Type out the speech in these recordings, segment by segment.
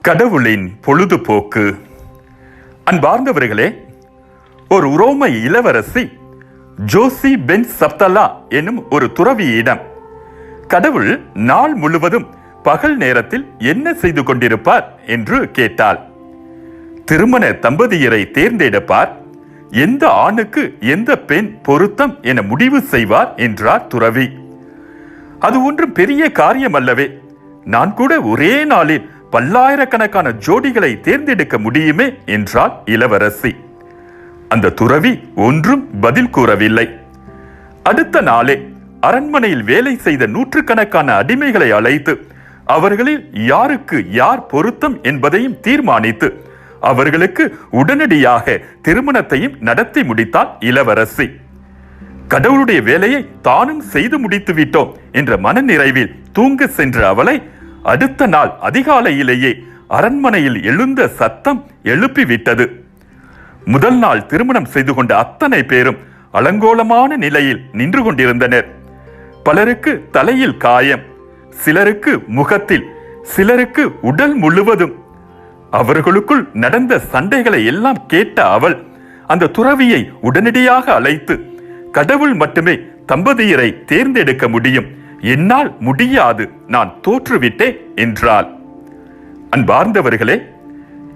கடவுளின் பொழுதுபோக்கு. அன்பார்ந்தவர்களே, ஒரு உரோமை இளவரசி ஜோசி பென் சப்தலா எனும் ஒரு துறவியிடம் கடவுள் நாள் முழுவதும் பகல் நேரத்தில் என்ன செய்து கொண்டிருப்பார் என்று கேட்டாள். திருமண தம்பதியரை தேர்ந்தெடுப்பார், எந்த ஆணுக்கு எந்த பெண் பொருத்தம் என முடிவு செய்வார் என்றார் துறவி. அது ஒன்றும் பெரிய காரியம் அல்லவே, நான் கூட ஒரே நாளில் பல்லாயிரக்கணக்கான ஜோடிகளை தேர்ந்தெடுக்க முடியுமே என்றாள் இளவரசி. அந்த துறவி ஒன்றும் பதில் கூறவில்லை. அடுத்த நாளே அரண்மனையில் வேலை செய்த நூற்றுக்கணக்கான அடிமைகளை அழைத்து அவர்களில் யாருக்கு யார் பொருத்தம் என்பதையும் தீர்மானித்து அவர்களுக்கு உடனடியாக திருமணத்தையும் நடத்தி முடித்தாள் இளவரசி. கடவுளுடைய வேலையை தானும் செய்து முடித்து விட்டோம் என்ற மனநிறைவில் தூங்க சென்ற அவளை அடுத்த நாள் அதிகாலையிலேயே அரண்மனையில் எழுந்த சத்தம் எழுப்பிவிட்டது. முதல் நாள் திருமணம் செய்து கொண்ட அத்தனை பேரும் அலங்கோலமான நிலையில் நின்று கொண்டிருந்தனர். பலருக்கு தலையில் காயம், சிலருக்கு முகத்தில், சிலருக்கு உடல் முழுவதும். அவர்களுக்குள் நடந்த சண்டைகளை எல்லாம் கேட்ட அவள் அந்த துறவியை உடனடியாக அழைத்து, கடவுள் மட்டுமே தம்பதியரை தேர்ந்தெடுக்க முடியும், என்னால் முடியாது, நான் தோற்றுவிட்டேன் என்றாள். அன்பார்ந்தவர்களே,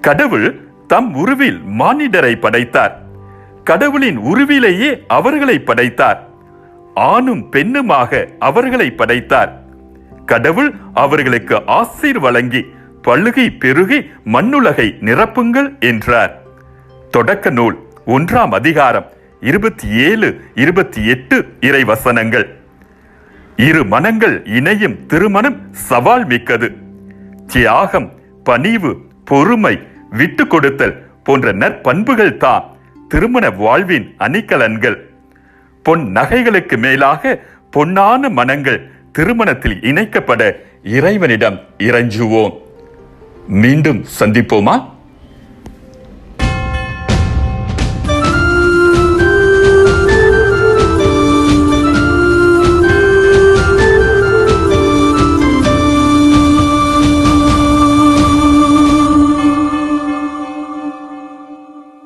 கடவுள் தம் உருவில் மானிடரை படைத்தார். கடவுளின் உருவிலேயே அவர்களை படைத்தார். ஆணும் பெண்ணுமாக அவர்களை படைத்தார். கடவுள் அவர்களுக்கு ஆசீர் வழங்கி பழுகி பெருகி மண்ணுலகை நிரப்புங்கள் என்றார். தொடக்க நூல் 1ஆம் அதிகாரம் 27, 28 இறைவசனங்கள். இரு மனங்கள் இணையும் திருமணம் சவால் மிக்கது. தியாகம், பணிவு, பொறுமை, விட்டு கொடுத்தல் போன்ற நற்பண்புகள் தான் திருமண வாழ்வின் அணிகலன்கள். பொன் நகைகளுக்கு மேலாக பொன்னான மனங்கள் திருமணத்தில் இணைக்கப்பட இறைவனிடம் இறைஞ்சுவோம். மீண்டும் சந்திப்போமா?